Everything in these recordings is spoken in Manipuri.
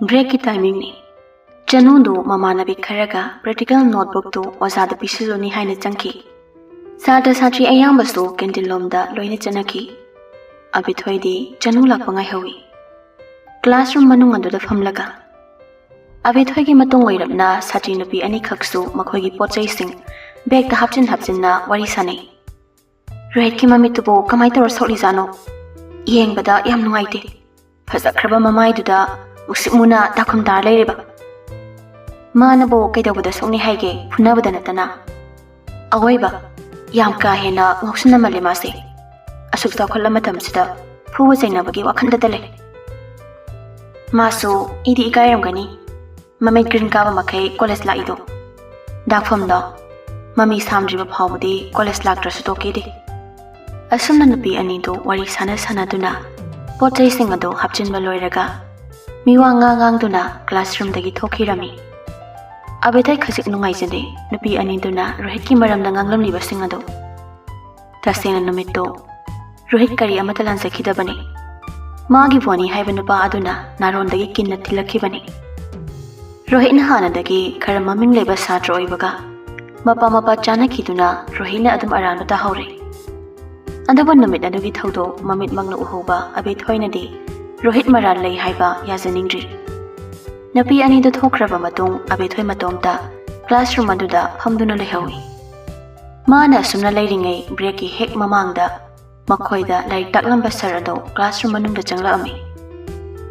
Break ki timing ni. Chanu do mamanabi kharaga practical notebook to oza da pisiloni haina changki. Sada satri ayambasu kentilomda loine chanaki. Abi thoi di chanu lakpa ngai hawi. Classroom manung andu da famlaga. Abi thoi gi matung oirapna satri nupi ani khaksu makhoi gi pochai sing bag da hapchin na wari sane. Rohit ki mami tubo kamai tor soli jano. Yeng bada yam nungaite. Phazakhraba mamai duda musikmuna dakhum dar leireba. Manabo kaidawada songni haige phunabada natana. Awoiba yam ka hena ngoksina male mase. Asuk takhalla matamsida phuwa jainabagi wakhanda dale. Masu idi ikairam gani. Mami green kaba makai college la ido. Dakfamda mami samdriba phawbudi college laktrasu tokede. Asumna nupi ani do wari sana duna pochai sing ado hapchinba loiraga miwa ngang duna classroom dagi thokirami. Abetai khasik nungai jade nupi ani duna Rohit ki maramda nganglam liba sing ado. Tasena numito Rohit kari amata lansakida bani. Magi boni haiba nupa aduna naron dagi kinna tilakhi bani. Rohit na hana dagi khara maming leba satra oibaga mapa chana khiduna Rohit na adum aranu ta haure. Andaban namit adugi thaudo mamit mangna uhoba abe thoina di Rohit maran lei haiba yajaningri. Napi ani da thokraba matung abe thoi matomta classroom aduda phamduna lehawi. Mana sumna leiringai break ki hek mamangda makhoida lai taklamba sar ado classroom manungda changla ami.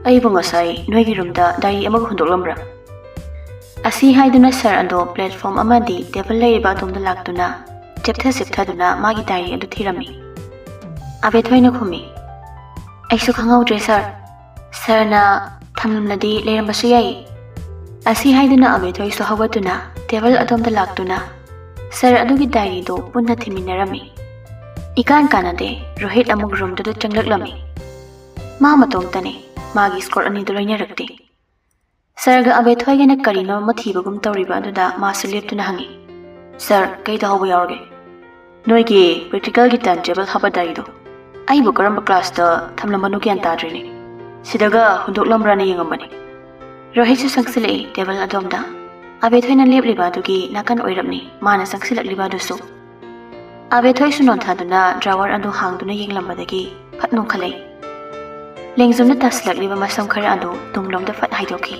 Ai bunga sai noigi roomda dai amag hundolambra. Asi haiduna sar ado platform amadi table leiba domda laktuna cheptha duna magi dai adu thirami. Abe thoina khumi. Aisu khangau dre sir na thamlamnadi lerambasu yai. Asi haiduna abe thoi so hawatuna table adomda laktuna sir adugi diary do punna thiminarami. Ikan kanade Rohit amuk room do changlaklami. Ma matomtane magi score ani do loinarakte. Sir ga abe thoi gena karino mathibagum tawriba aduda masu leptuna hangi. Sir kai da hawu yaurge. Noigi practical gi timetable haba diary do. Ai bu karamba class da thamlamanu kyan tadrini. Sidaga hundok lambrana yengambani. Rohit su sangsile table adomda. Abe thoina lepliba dugi nakan oirapni mana sangsilakliba dusu. Abe thoi su non thaduna drawer ando hangduna yenglambadagi phatnong khalai. Lengzumna taslakliba masam khara ando tumlomda phat haidoki.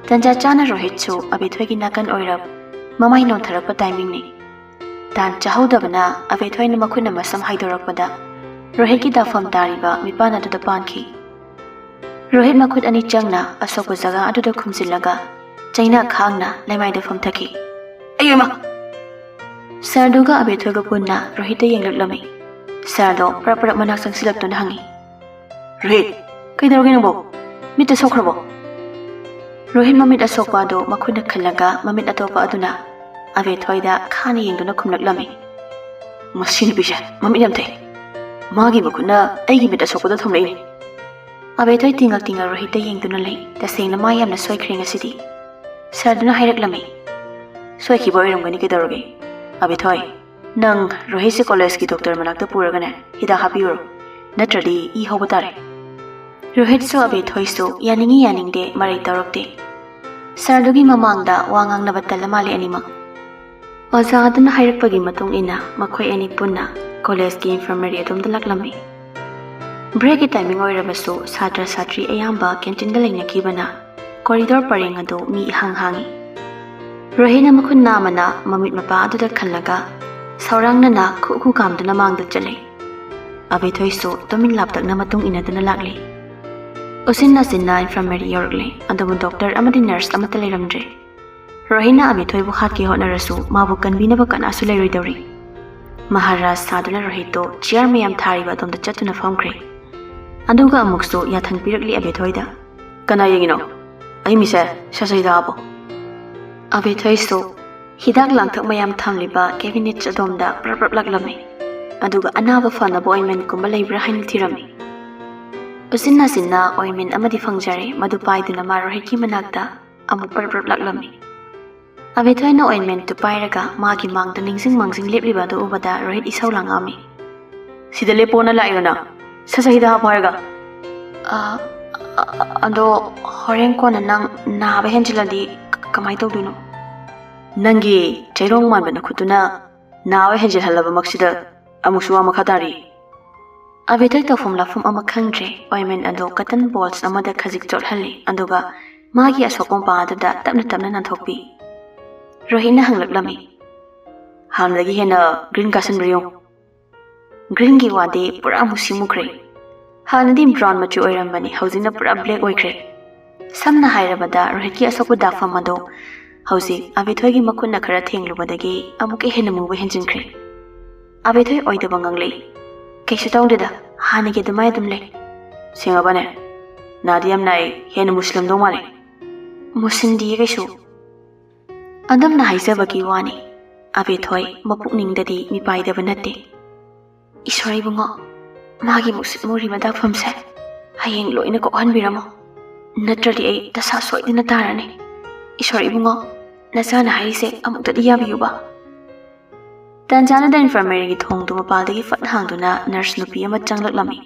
Tanja chana Rohit su abe thoi gi nakan oirap mamai non tharapa timing ni. Dan chahodabana abe thoina makhuna masam haidorakpada Rohit ki dafam tariba mipana to the panki. Rohit makhut ani changna asokwa jaga adu da khumsilaga chaina khangna laimai da fam thaki. Ayuma Sarduga abe thoga punna Rohit ta yenglaklami. Sardo prapra manak sangsilak to hangi. Rohit kaidaroge nabo mit sokrabo. Rohit mamit asokwa do makhuna khalaga mamit atopa aduna abe thoida khani yengduna khumlaklami. Masini bisha mamit yamthai. Magi makuna aigi mita sokoda thomlei. Abe thoi tingal Rohit ta yengduna lei tasengna ma yamna soikhrenga sidi. Sarduna hairaklami. Soikhi boiramgani kedaroge. Abe thoi nang Rohit se college ki doctor manakta puragane hida hapiyuro natradi I hobotare. Rohit so abe thoi so yaningi yaningde marai tarokte. Sardugi mamangda wangang na batalamali animak. Oza aduna hairakpagi matung ina makhoi ani punna college ki infirmary adumda laklami. Break ki timing oirabasu satra satri ayamba canteen da lainakibana corridor paring ado mi hangi. Rohina makhun namana mamit mapa aduda khallaga saurangna na khu kamduna mangda chale. Abe thoi so tomin laptakna matung inaduna lakli. Usinna sinna infirmary yorgle adumu doctor amadi nurse amata leiramdre. Rohina abe thoi bu khatki honarasu mabu kanbinaba kana su leiroidawri. Maharaj saduna Rohito chair mayam thariba domda chatuna famkre. Aduga amukso yathang pirakli abe thoida. Kana yengino. Ai mise sasaida abo. Abe thoi so hidak langthak mayam thamliba cabinet chadomda prap laklami. Aduga anaba fana ointment kumba leibra hain thirami. Usinna sinna ointment amadi fangjare madu paiduna ma Rohit ki manakta amuk prap laklami. Abe thoi na ointment to pairaga magi mangda ningsing lepliba do ubada Rohit isau langami. Sida lepona lairona sasahida haparga. Ado horen kona nang nabe henjiladi kamai tawduno. Nangi chairong manbana khutuna nawe henjil halaba maksida amusuwa makhatari. Abethoi tawfum lafum ama khangdre oimen ado cotton balls amada khajik chorhalli aduga magi asopom pa aduda tapna nanthokpi. Rohina hanglaklami. Hanlagi hena green kasan riyong. Green gi wade pura musimukre. Hanadi brown machu oirambani hauzina pura black oikre. Samna hairabada rohiki asopu dafam ado hauzi abethoi gi makunna khara thenglubadagi amuke hena muba henjinkre. Abethoi oidaba nganglei. Kaisi tawdeda hanige dumai dumle. Singabane Nadiam nai hena muslim do male. Musindi kaisu. Adamna haizabagi wani. Abethoi mapukningdadi mipaidaba natte. Isori bungo magi musit muri madakfamse hayeng loina kokhanbiramo natradi ai dasa soidina tarani. Isori bungo nasana haise amuktadi yabiyuba. Tanjana da infirmary gi thongdu mapaldagi fat hangduna nurse nupi ama changlaklami.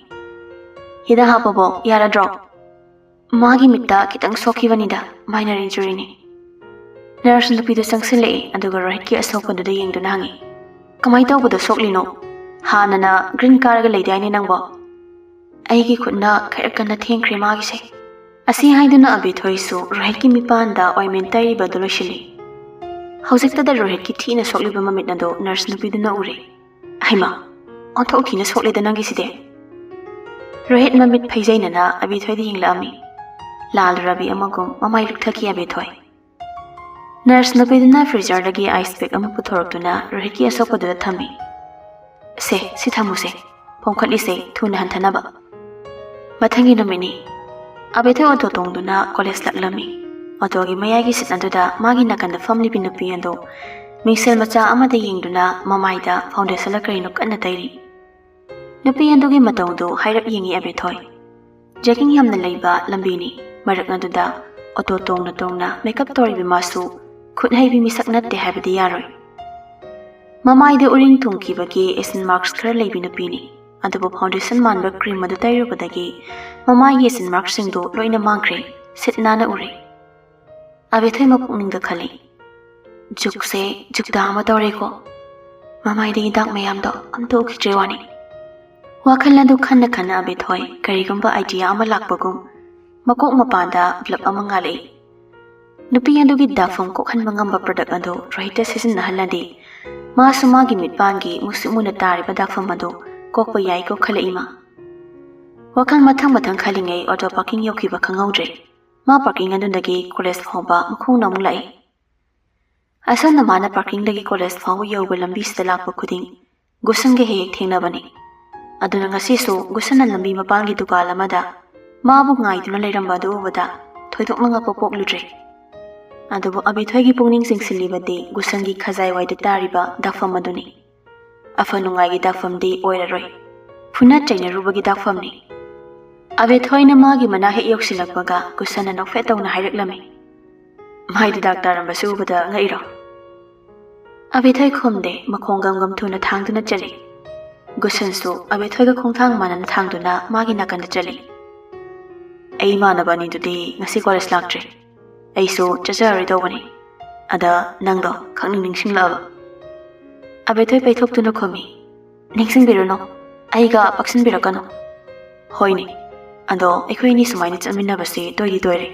Hida hapabo yara drop. Magi mitta kitang sokhibanida minor injury ni. Nurse nupi du sangsilei aduga right ki asokadu da yengduna hangi. Kamai tawbada soklino. Hanana green car ga leidaini nangbo. Aigi khutna khairkana thengkhre magi se. Asi haiduna abethoi su right ki mipanda oimen tari badoloshili. Hauzikta da rohit ki thina sokliba mamit nado nurse nupiduna ure. Aima, onthok thina soklida nangi side. Rohit mamit phaijainana abethoi di hinglami. Lal rabi amagum mamai lukthaki abethoi. Nurse nupiduna freezer dagi ice pack ama puthoraktuna rohit ki asokpadura thami. Se, si thamuse. Pongkhatli se thuna hantanaba. Mathangi numini. Abethoi auto tongduna college laklami. Autogi mayagi sit anduda magi nakanda family pinupi ando mingsel macha amada yengduna mamaida foundation la karino kanna tairi. Nupi andogi matongdo hairap yengi abethoi. Jacking yamna leiba lambini marak anduda auto tongna makeup tori bimasu khut haibi misak natte haibadi yaroi. Mamaida uring tungkibagi esin marks khara leibi nupini. Adubo foundation manba cream adu tairubadagi mamagi esin marks singdo loina mangkre sit nana uri. Abethoi mapukningda khali. Jukse jukda ama tawreko. Mamaidagi dak mayamdo amto khitre wani. Wakhaladu khanna abethoi karigumba idea ama lakpagum makok mapanda blab ama ngale. Nupi andugi dafum kokhan mangamba product ado rohita season nahaladi. Ma sumagi mitpangi musimuna tariba dakfam ado kokpa yai ko khala ima. Wakal mathang khalingai auto parking yokiba khangaudre. Ma parking andundagi college phawba makhung namulai. Asan namana parking dagi college phawba yoba lambi sida lakpa khuding gusange hek thengnabani. Aduna ngasi su gusana lambi mapangi dukal amada mabu ngaiduna leiramba adu ubada thoidokna ngapa pokludre. Adubu abethoi gi pungning singsilibadi gusangi khazai waida tariba dakfam aduni. Afa nungai gi dakfam di oiraroi. Phuna chaina rubagi dakfam ni. Abethoi na magi mana he yoksilakbaga gusana nokfe tawna haireklami. Maidi doctor ambasu ubada ngairo. Abethoi khomde makhong gam thuna thangduna chali. Gusansu abethoi ga khongthang manana thangduna magi nakanda chali. Ai manabani dudi ngasi college laktre. Aiso chachari dawani. Ada nangdo khangning ningsinglaba. Abethoi paithoktuna khomi. Ningsingbiruno. Aiga paksinbirakano. Hoini. Ando ekhoi sumaini chaminabasi toidi toire.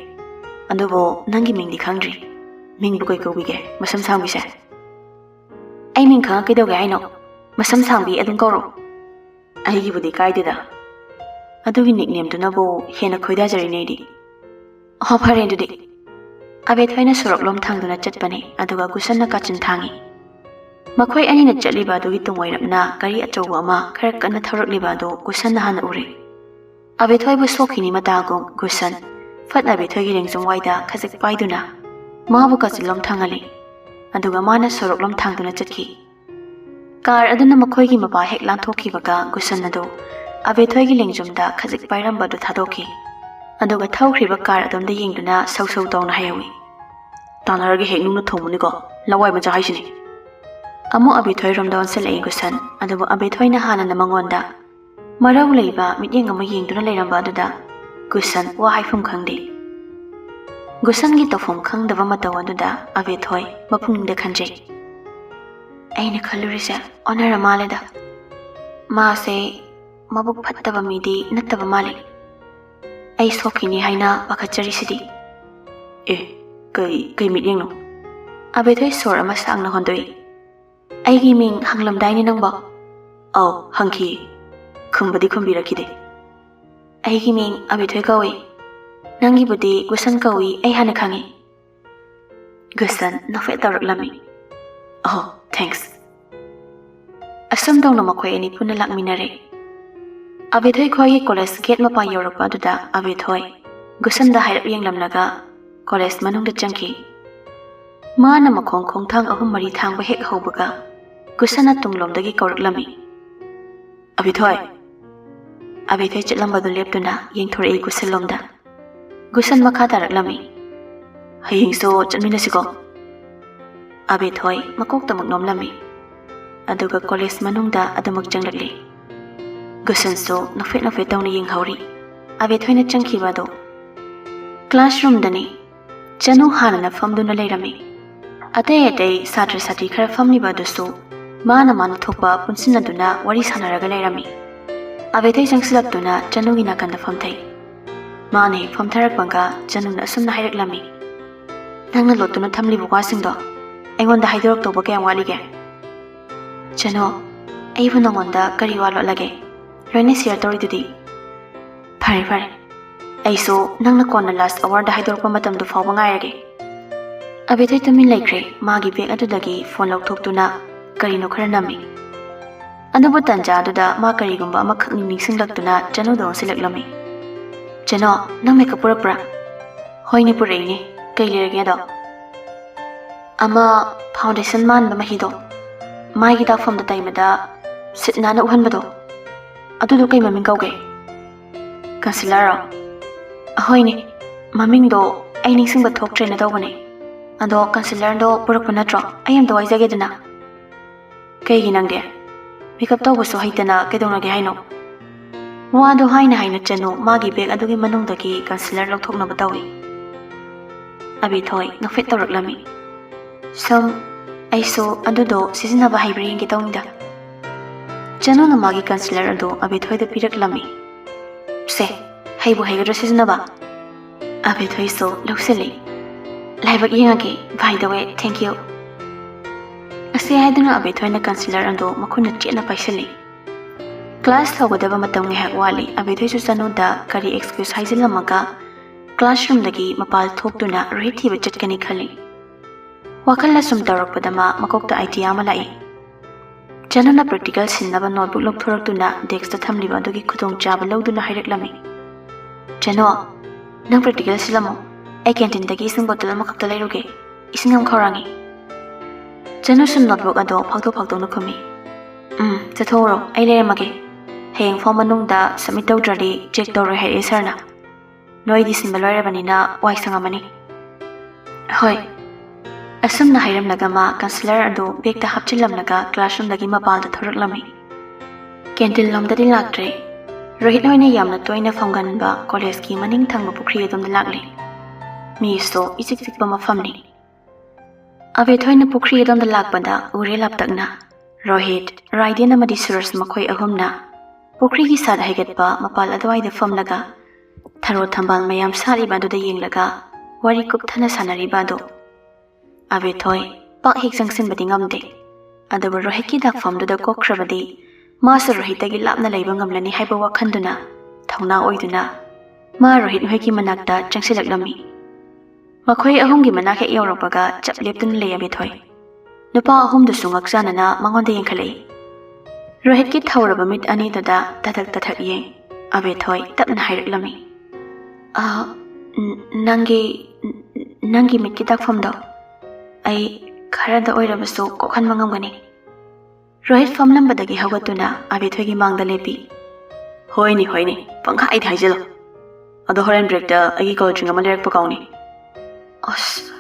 Andobo nangi mingdi khangdri. Mingbu koi kobige masam sangbi se. Ai ming khang kaidoge haino. Masam sangbi adum koro. Aigi budi kaideda. Adugi nickname tunabo hena khoida jari neidi. Ho phare ndudi. Abethoi na soroklom thangduna chatpani aduga gusanna kachin thangi. Makhoi anina chatliba adugi tungoirapna gari achouba ama khara kanna thorakliba adu gusanna hana uri. Abethoi bu sokhini matagum gusan fat abethoi gi ringzum waida khajik paiduna mabu kachilom thangali aduga mana soroklom thangduna chatki. Car aduna makhoi gi mapa hek lanthokhibaga gusan adu abethoi gi lingjumda khajik pairamba du thadoki. Aduga thaukhriba car adumda yengduna sau tawna hayawi. Tanaragi hek nungna thomuni ko lawai macha haisini. Amu abethoi romda onselai gusan adubu abethoi na hana na mangonda Marau leiba mityeng ama yengduna leiramba aduda Gusan wa haifum khangdi. Gusan gi tofum khangdaba mataw aduda Abe Thoi mapungda khanjai. Aina khalurise onara maleda. Ma se mabuk phattaba midi nattaba mali. Ai sokini haina pakachari sidi. Kai mit yeng no. Abe Thoi sor ama sangna hondoi. Ai gi ming hanglamdai ni nangba. Aw hangki. Khumbadi khumbirakide. Ai gi ming Abe Thoi kawi. Nangi budi Gusan kawi ai hana khangi. Gusan nofe tawraklami. Oh, thanks. Asam dong na makhoi ani punna lakminare. Abe Thoi khoi college gate mapa yorokpa aduda Abe Thoi Gusan da hairap yenglamnaga college manungda changki. Mana makhong khongthang ahum mari thangba hek haubaga Gusan tunglomdagi kawraklami. Abe Thoi. Abe Thoi chatlambadu leptuna yengthorei Gusan lomda. Gusan makha taraklami. Hayeng so chatminasiko. Abe Thoi makokta magnomlami. Aduga college manungda adamak changlakli. Gusan so nofe tawna yenghauri. Abe Thoi na changkhiba do. Classroom dani Chanu hanana famduna leirami. Atay satri satri khara famliba dusu mana thokpa punsinaduna wari sanaraga leirami. Abe Thoi changsilaktuna Chanu gi nakanda famthai. Mani famtharakpanga Chanu na asumna haireklami. Nangna lotuna thamlibu wasingdo aingonda haidorak toba kayam walige. Chanu aibu nangonda kari walo lage. Loine share toridudi. Phare. Aiso nangna konna last hour da haidorpa matamdu fawba ngairage. Abe Thoi tumin laikre magi bag adudagi phone laukthokduna karino khara nami. Adubu tanja aduda ma karigumba ama khakning ningsinglaktuna Chanu do silaklami. Chanu nang makeup pura hoini puraini kai lerage do. Ama foundation man ba mahido. Magi da from da taimada sitna na uhanbado. Adudu kai maming kauge. Concealer. Ahoyni maming do ai ningsingba thoktre na dawbane. Ado concealer do purakpa natro ayam do aizage dana. Kaigi nangde. Makeup tawba so haitana kaidonage haino. Wado haina Chanu magi bag adugi manungdagi concealer lokthokna batawi. Abe Thoi nofet tawraklami. Som aiso adudo sizinaba haibri yengi tawngda. Chanu na magi concealer ado Abe Thoi da piraklami. Se haibu haigadra sizinaba. Abe Thoi so loksili. Laibak yengage, by the way, thank you. Ase haiduna Abe Thoi na concealer ado makuna chena paisili. Class thawgadaba matam ngehak wali Abe Thoi su Chanu da kari excuse haisilamaga classroom dagi mapal thoktuna rehithiba chatkani khali. Wakalla sum tawrakpadama makokta idea ma lai. Chanu na practical sinnaba notebook lokthoraktuna desk ta thamliba adugi khutong chaba lawduna haireklami. Chanu nang practical silamo ai canteen dagi ising bottle ama khakta lairuge isingam khawrangi. Chanu sum notebook ado phakto na khumi. Chathoro ai leramage. Hayeng form manungda submit tawdradi check tawre hai sarna. Noi di simbalwarabanina wai sangamani. Hoi. Asumna hairamnaga ma concealer ado bag ta hapchilamnaga classroom dagi mapal da thoraklami. Canteen lomdadi laktre. Rohit hoina yamna toina famganba college ki maning thangba pukri adom lakle. Mi so ichik ba mafamni. Abe Thoi na pukri adom lakbanda ure laptakna. Rohit, Raiden amadi Suras makhoi ahumna. Pukri ki sad haigatba mapal adwai da famlaga. Tharo thambal mayam sari badu da yenglaga. Wari kup thana sanari badu. Abe Thoi pak hik jangsin badi ngamde. Adabu Rohit ki dak famdu da kokhrabadi. Masa Rohit dagi lapna laiba ngamlani haiba wakhanduna. Thawna oiduna. Ma Rohit hoi ki manakta changsilaklami. Makhoi ahumgi manak hek yawrakpaga chap leptuna lei Abe Thoi. Nupa ahum da sungak janana mangonda yengkhalei. Rohit ki thawraba mit ani dada tathak yeng. Abe Thoi tapna haireklami. Nangi mit ki dakfamdo. Ai kharada oirabasu kokhan mangamgani. Rohit famlambadagi hawatuna Abe Thoi gi mangda lepi. Hoini pangkha ai thaijelo. Ado horen break da agi coaching ama lerek pakauni. Os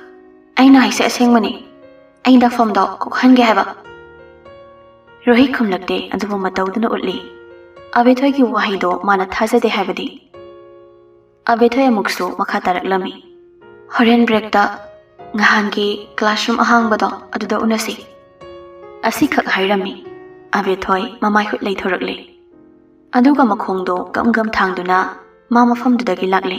aina haise asengmani. Aina famdo kokhan ge haba. Rohit khumlakte adubu matawduna utli. Abe Thoi gi wahido mana thajade habadi. ꯑꯕꯦꯊꯣꯏ ꯑꯃꯨꯛꯁꯨ ꯃꯈꯥ ꯇꯥꯔꯛꯂꯝꯃꯤ. ꯍꯣꯔꯦꯟ ꯕ꯭ꯔꯦꯛꯇ ꯉꯍꯥꯟꯒꯤ ꯀ꯭ꯂꯥꯁꯔꯨꯝ ꯑꯍꯥꯡꯕꯗꯣ ꯑꯗꯨꯗ ꯎꯅꯁꯤ. ꯑꯁꯤꯈꯛ ꯍꯥꯏꯔꯝꯃꯤ. ꯑꯕꯦꯊꯣꯏ ꯃꯃꯥꯏ ꯍꯨꯠ ꯂꯩꯊꯣꯔꯛꯂꯦ. ꯑꯗꯨꯒ ꯃꯈꯣꯡꯗꯣ ꯒꯝ ꯒꯝ ꯊꯥꯡꯗꯨꯅ ꯃꯥ ꯃꯐꯝꯗꯨꯗꯒꯤ ꯂꯥꯛꯂꯦ.